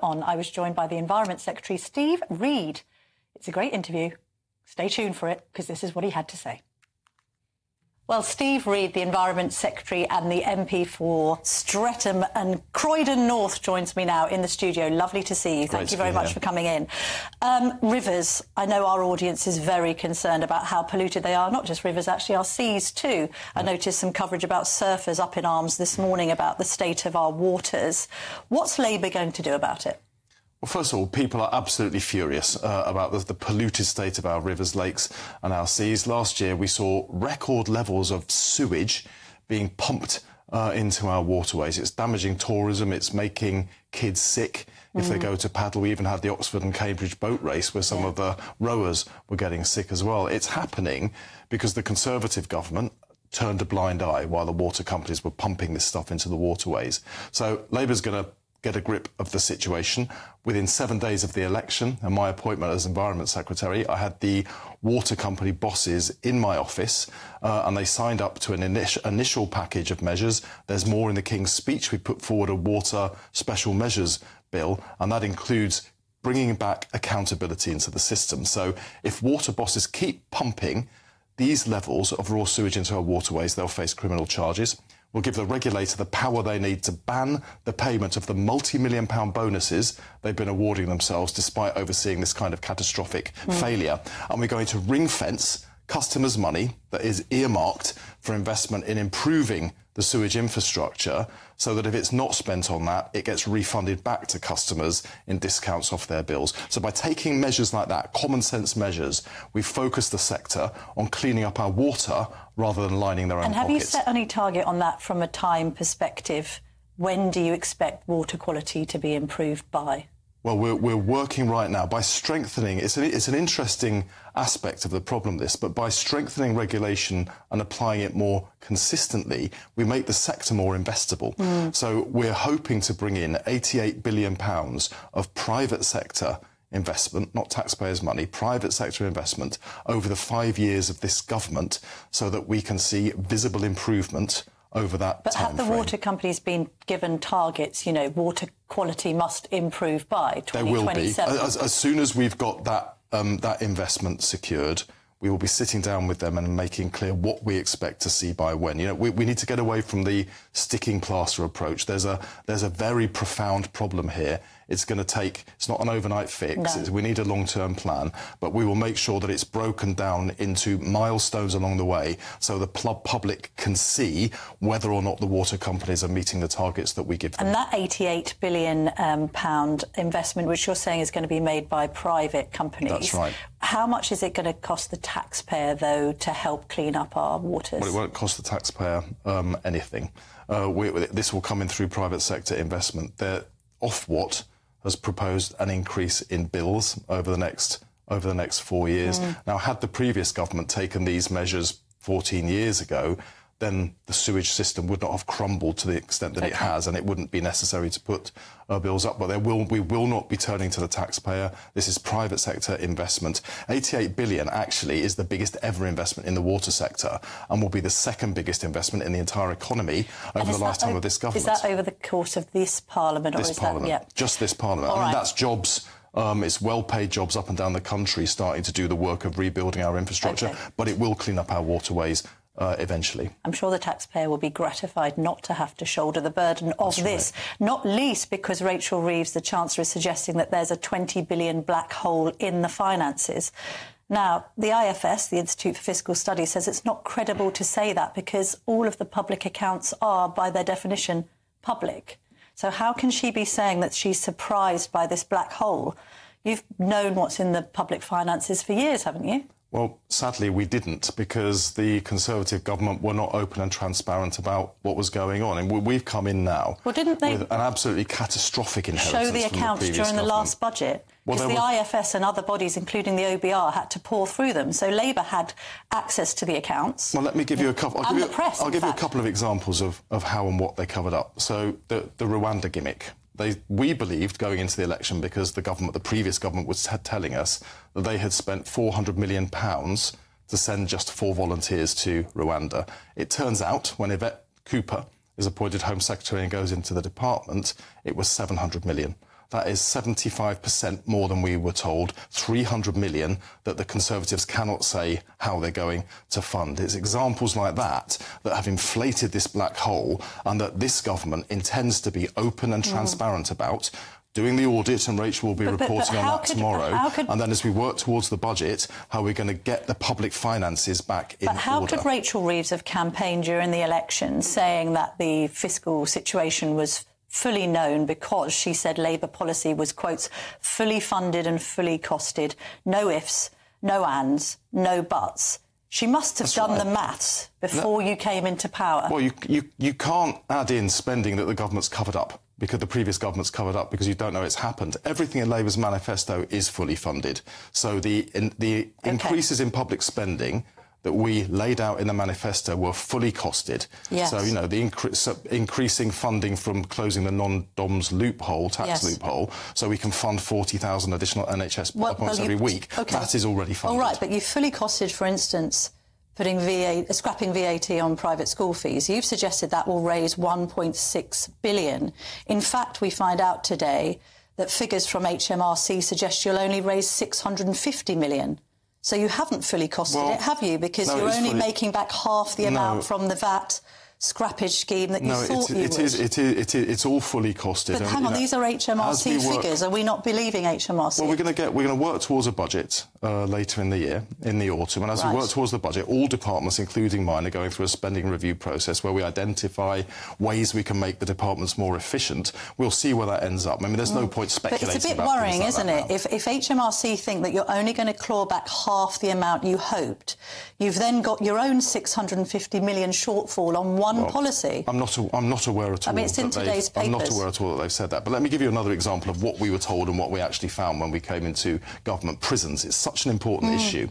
earlier on, I was joined by the Environment Secretary, Steve Reed. It's a great interview. Stay tuned for it, because this is what he had to say. Well, Steve Reed, the Environment Secretary and the MP for Streatham and Croydon North, joins me now in the studio. Lovely to see you. Thank you very much for coming in. Rivers, I know our audience is very concerned about how polluted they are. Not just rivers, actually, our seas too. I noticed some coverage about surfers up in arms this morning about the state of our waters. What's Labour going to do about it? Well, first of all, people are absolutely furious about the polluted state of our rivers, lakes and our seas. Last year, we saw record levels of sewage being pumped into our waterways. It's damaging tourism. It's making kids sick if they go to paddle. We even had the Oxford and Cambridge boat race where some of the rowers were getting sick as well. It's happening because the Conservative government turned a blind eye while the water companies were pumping this stuff into the waterways. So Labour's going to get a grip of the situation. Within 7 days of the election and my appointment as Environment Secretary, I had the water company bosses in my office and they signed up to an initial package of measures. There's more in the King's speech. We put forward a water special measures bill, and that includes bringing back accountability into the system. So if water bosses keep pumping these levels of raw sewage into our waterways, they'll face criminal charges. We'll give the regulator the power they need to ban the payment of the multi-million-pound bonuses they've been awarding themselves despite overseeing this kind of catastrophic failure. And we're going to ring-fence customers' money that is earmarked for investment in improving the sewage infrastructure so that if it's not spent on that, it gets refunded back to customers in discounts off their bills. So by taking measures like that, common sense measures, we focus the sector on cleaning up our water rather than lining their own pockets. And have you set any target on that from a time perspective? When do you expect water quality to be improved by? Well, we're working right now by strengthening. It's an interesting aspect of the problem, this, but by strengthening regulation and applying it more consistently, we make the sector more investable. So we're hoping to bring in £88 billion of private sector investment, not taxpayers' money, private sector investment over the 5 years of this government so that we can see visible improvement over that But have the water companies been given targets, you know, water quality must improve by 2027? There will be. As soon as we've got that, that investment secured, we will be sitting down with them and making clear what we expect to see by when. You know, we need to get away from the sticking plaster approach. There's a very profound problem here. It's going to take, it's not an overnight fix. No. We need a long-term plan, but we will make sure that it's broken down into milestones along the way so the public can see whether or not the water companies are meeting the targets that we give them. And that £88 billion investment, which you're saying is going to be made by private companies. That's right. How much is it going to cost the taxpayer, though, to help clean up our waters? Well, it won't cost the taxpayer anything. This will come in through private sector investment. Ofwat has proposed an increase in bills over the next 4 years. Now, had the previous government taken these measures 14 years ago, then the sewage system would not have crumbled to the extent that it has, and it wouldn't be necessary to put bills up. But we will not be turning to the taxpayer. This is private sector investment. 88 billion actually is the biggest ever investment in the water sector and will be the second biggest investment in the entire economy over the lifetime of this government. Is that over the course of this Parliament? This Parliament, just this Parliament. I mean, that's jobs. It's well-paid jobs up and down the country starting to do the work of rebuilding our infrastructure, but it will clean up our waterways eventually. I'm sure the taxpayer will be gratified not to have to shoulder the burden of this, not least because Rachel Reeves, the Chancellor, is suggesting that there's a 20 billion black hole in the finances. Now, the IFS, the Institute for Fiscal Studies, says it's not credible to say that because all of the public accounts are, by their definition, public. So how can she be saying that she's surprised by this black hole? You've known what's in the public finances for years, haven't you? Well, sadly, we didn't, because the Conservative government were not open and transparent about what was going on. And we've come in now with an absolutely catastrophic inheritance show the accounts during the last budget? Because the IFS and other bodies, including the OBR, had to pour through them. So Labour had access to the accounts. Well, let me give you a couple. I'll give you a couple of examples of how and what they covered up. So the Rwanda gimmick. We believed going into the election, because the previous government was telling us that they had spent £400 million to send just 4 volunteers to Rwanda. It turns out, when Yvette Cooper is appointed Home Secretary and goes into the department, it was £700 million. That is 75% more than we were told, 300 million that the Conservatives cannot say how they're going to fund. It's examples like that that have inflated this black hole and that this government intends to be open and transparent about. Doing the audit, and Rachel will be reporting on that tomorrow. And then as we work towards the budget, how we're going to get the public finances back in order. But how could Rachel Reeves have campaigned during the election saying that the fiscal situation was fully known because she said Labour policy was, quotes, fully funded and fully costed, no ifs, no ands, no buts? She must have done the maths before you came into power. Well, you can't add in spending that the government's covered up, because the previous government's covered up, because you don't know it's happened. Everything in Labour's manifesto is fully funded. So the increases in public spending that we laid out in the manifesto were fully costed. Yes. So, you know, the increasing funding from closing the non-DOMS loophole, tax loophole, so we can fund 40,000 additional NHS appointments every week. That is already funded. All right, but you fully costed, for instance, putting scrapping VAT on private school fees. You've suggested that will raise 1.6 billion. In fact, we find out today that figures from HMRC suggest you'll only raise 650 million. So you haven't fully costed it, have you? Because you're only making back half the amount from the VAT scrappage scheme that you thought you would. It's all fully costed. But hang on, these are HMRC figures. Are we not believing HMRC? Well, we're going to work towards a budget later in the year, in the autumn, and as we work towards the budget, all departments, including mine, are going through a spending review process where we identify ways we can make the departments more efficient. We'll see where that ends up. I mean, there's no point speculating. But it's a bit worrying, isn't it? If HMRC think that you're only going to claw back half the amount you hoped, you've then got your own 650 million shortfall on one policy. I'm not aware at all. I mean, it's in today's papers. I'm not aware at all that they've said that. But let me give you another example of what we were told and what we actually found when we came into government. Prisons. It's such an important issue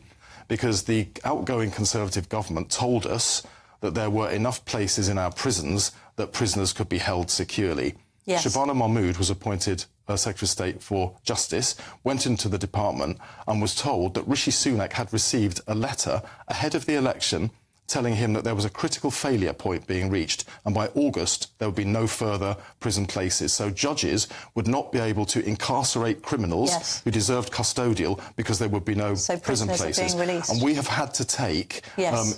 because the outgoing Conservative government told us that there were enough places in our prisons that prisoners could be held securely. Yes. Shabana Mahmood was appointed Secretary of State for Justice, went into the department and was told that Rishi Sunak had received a letter ahead of the election telling him that there was a critical failure point being reached, and by August there would be no further prison places. So judges would not be able to incarcerate criminals who deserved custodial because there would be no prison places. And we have had to take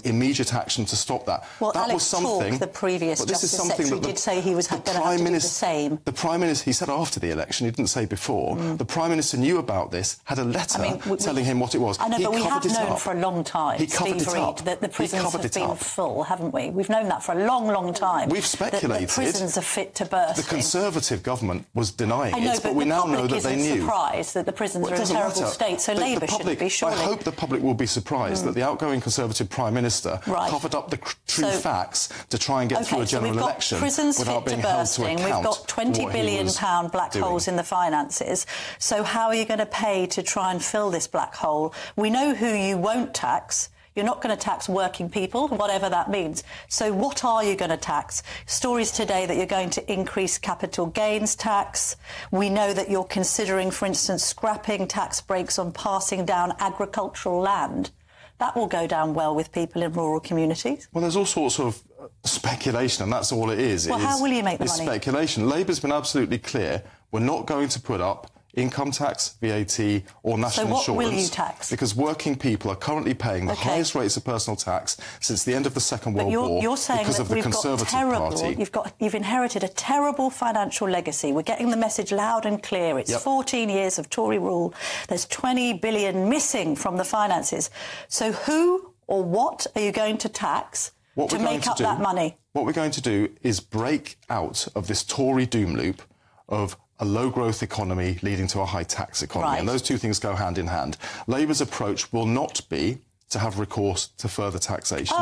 immediate action to stop that. Well, that Alex was something. Talk, the previous Justice Secretary, did say he was going to have to do the same. The Prime Minister, he said after the election, he didn't say before. The Prime Minister knew about this, had a letter telling him what it was. I know, but we have known for a long time, he covered it up. that the prisons have been full, haven't we? We've known that for a long, long time. We've speculated. That prisons are fit to burst. The Conservative government was denying it, but we now know that they knew. Surprised that the prisons are in a terrible state, so Labour shouldn't be, surely. I hope the public will be surprised that the outgoing Conservative Prime Minister covered up the true facts to try and get through a general election without being held to account. We've got £20 billion black holes in the finances. So how are you going to pay to try and fill this black hole? We know who you won't tax. You're not going to tax working people, whatever that means. So what are you going to tax? Stories today that you're going to increase capital gains tax. We know that you're considering, for instance, scrapping tax breaks on passing down agricultural land. That will go down well with people in rural communities. Well, there's all sorts of speculation, and that's all it is. Well, how will you make the money? It's speculation. Labour's been absolutely clear. We're not going to put up income tax, VAT or national insurance. So what will you tax? Because working people are currently paying the highest rates of personal tax since the end of the Second World War because of the Conservative Party. You've inherited a terrible financial legacy. We're getting the message loud and clear. It's 14 years of Tory rule. There's 20 billion missing from the finances. So who or what are you going to tax to make up that money? What we're going to do is break out of this Tory doom loop of a low-growth economy leading to a high-tax economy. And those two things go hand in hand. Labour's approach will not be to have recourse to further taxation.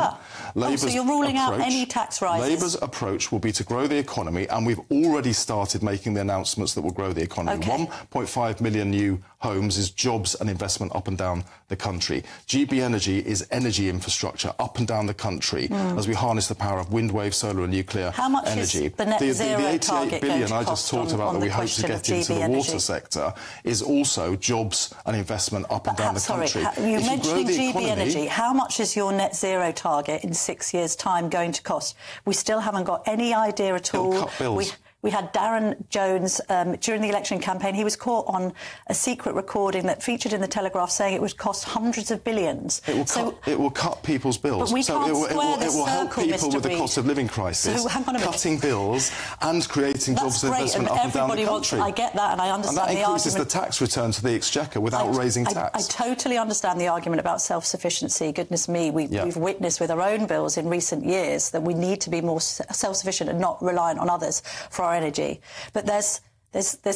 So you're ruling out any tax rises? Labour's approach will be to grow the economy, and we've already started making the announcements that will grow the economy. 1.5 million new homes is jobs and investment up and down the country. GB Energy is energy infrastructure up and down the country as we harness the power of wind, wave, solar and nuclear energy. How much is the net zero the 88 target billion I just talked about that we hope to get into the water sector is also jobs and investment up and down the country. You mentioning GB Energy. How much is your net zero target in 6 years' time going to cost? We still haven't got any idea at all. It'll cut bills. We had Darren Jones during the election campaign. He was caught on a secret recording that featured in the Telegraph saying it would cost hundreds of billions. It will cut people's bills. But we can't square this it will help circle, people Mr. with the Reed. cost of living crisis, So hang on a minute. cutting bills and creating jobs and investment up and down the country. I get that, and I understand the argument. And that increases the tax return to the Exchequer without raising tax. I totally understand the argument about self-sufficiency. Goodness me, we've witnessed with our own bills in recent years that we need to be more self-sufficient and not reliant on others for our energy. But there's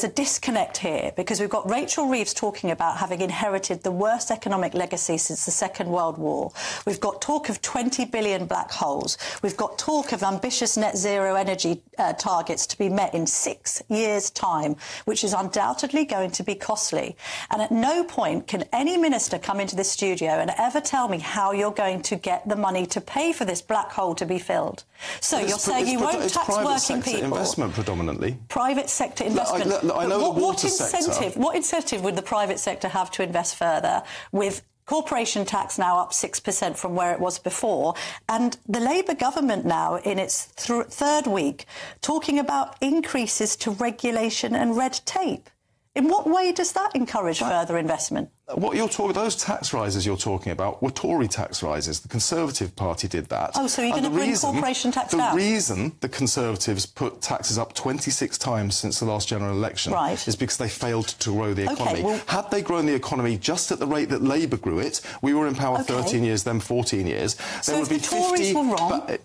a disconnect here, because we've got Rachel Reeves talking about having inherited the worst economic legacy since the Second World War. We've got talk of 20 billion black holes. We've got talk of ambitious net zero energy targets to be met in 6 years' time, which is undoubtedly going to be costly. And at no point can any minister come into this studio and ever tell me how you're going to get the money to pay for this black hole to be filled. So you're saying you won't tax working people. Investment predominantly. Private sector investment. I know the water sector. What incentive would the private sector have to invest further with corporation tax now up 6% from where it was before, and the Labour government now in its third week talking about increases to regulation and red tape? In what way does that encourage further investment? What you're talking, those tax rises you're talking about were Tory tax rises. The Conservative Party did that. Oh, so you're going to bring corporation tax down? The reason the Conservatives put taxes up 26 times since the last general election is because they failed to grow the economy. Well, had they grown the economy just at the rate that Labour grew it, we were in power 13 years, then 14 years, so there would be 50... So if the Tories were wrong...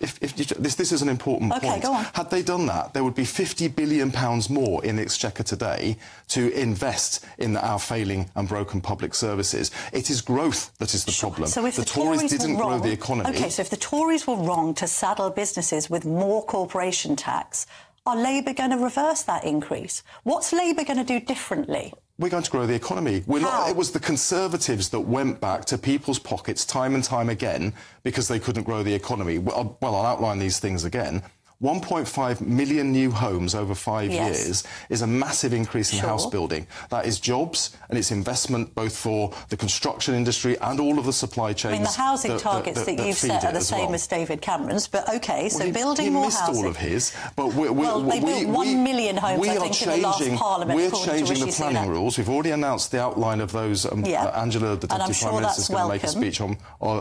This is an important point. Go on. Had they done that, there would be £50 billion more in the Exchequer today to invest in our failing and broken public services. It is growth that is the problem. So if the Tories didn't grow the economy... OK, so if the Tories were wrong to saddle businesses with more corporation tax, are Labour going to reverse that increase? What's Labour going to do differently? We're going to grow the economy. It was the Conservatives that went back to people's pockets time and time again because they couldn't grow the economy. Well, I'll outline these things again. 1.5 million new homes over 5 years is a massive increase in house building. That is jobs and it's investment both for the construction industry and all of the supply chains. I mean, the housing targets that you've set are the same as David Cameron's, but OK, so building more housing... He missed all of his, but they built 1 million homes, I think, in the last Parliament. We're changing the planning rules. We've already announced the outline of those. Angela, the Deputy Prime Minister, is going to make a speech on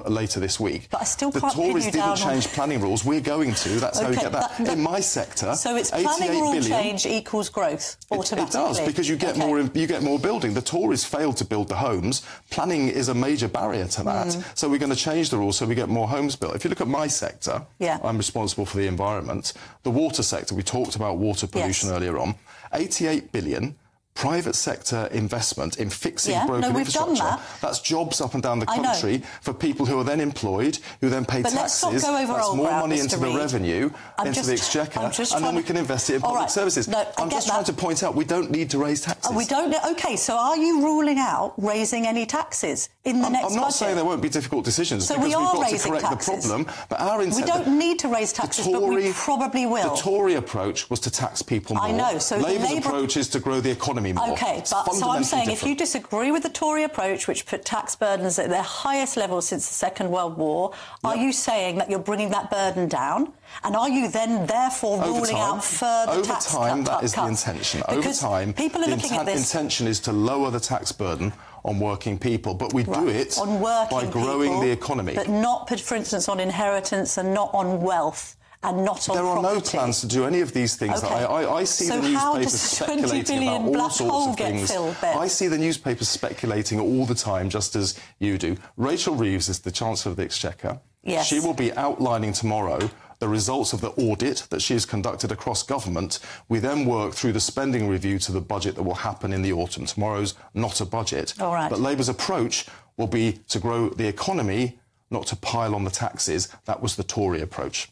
later this week. But I still can't pin you down. The Tories didn't change planning rules. We're going to. That's how we get that. In my sector, so it's planning rule change equals growth automatically. It does, because you get more. You get more building. The Tories failed to build the homes. Planning is a major barrier to that. So we're going to change the rules so we get more homes built. If you look at my sector, I'm responsible for the environment. The water sector. We talked about water pollution earlier on. 88 billion. Private sector investment in fixing broken infrastructure. That's jobs up and down the country for people who are then employed, who then pay taxes. Let's not go over That's more money into the Reed. Revenue, into the Exchequer, and then we can invest it in public services. No, I'm just trying to point out we don't need to raise taxes. We don't. OK, so are you ruling out raising any taxes in the next budget? I'm not saying there won't be difficult decisions, so because we are we've got to raising correct taxes. the problem. But our intent... We don't need to raise taxes, but we probably will. The Tory approach was to tax people more. I know. So Labour's approach is to grow the economy more. OK, so I'm saying if you disagree with the Tory approach, which put tax burdens at their highest level since the Second World War, are you saying that you're bringing that burden down? And are you then, therefore, ruling out further tax cuts? Over time, that is the intention. Over time, the intention is to lower the tax burden on working people, but we do it by growing the economy. But not, for instance, on inheritance and not on wealth. And not on There are property. no plans to do any of these things. I see the newspapers speculating about all sorts of things. I see the newspapers speculating all the time, just as you do. Rachel Reeves is the Chancellor of the Exchequer. Yes. She will be outlining tomorrow the results of the audit that she has conducted across government. We then work through the spending review to the budget that will happen in the autumn. Tomorrow's not a budget. All right. But Labour's approach will be to grow the economy, not to pile on the taxes. That was the Tory approach.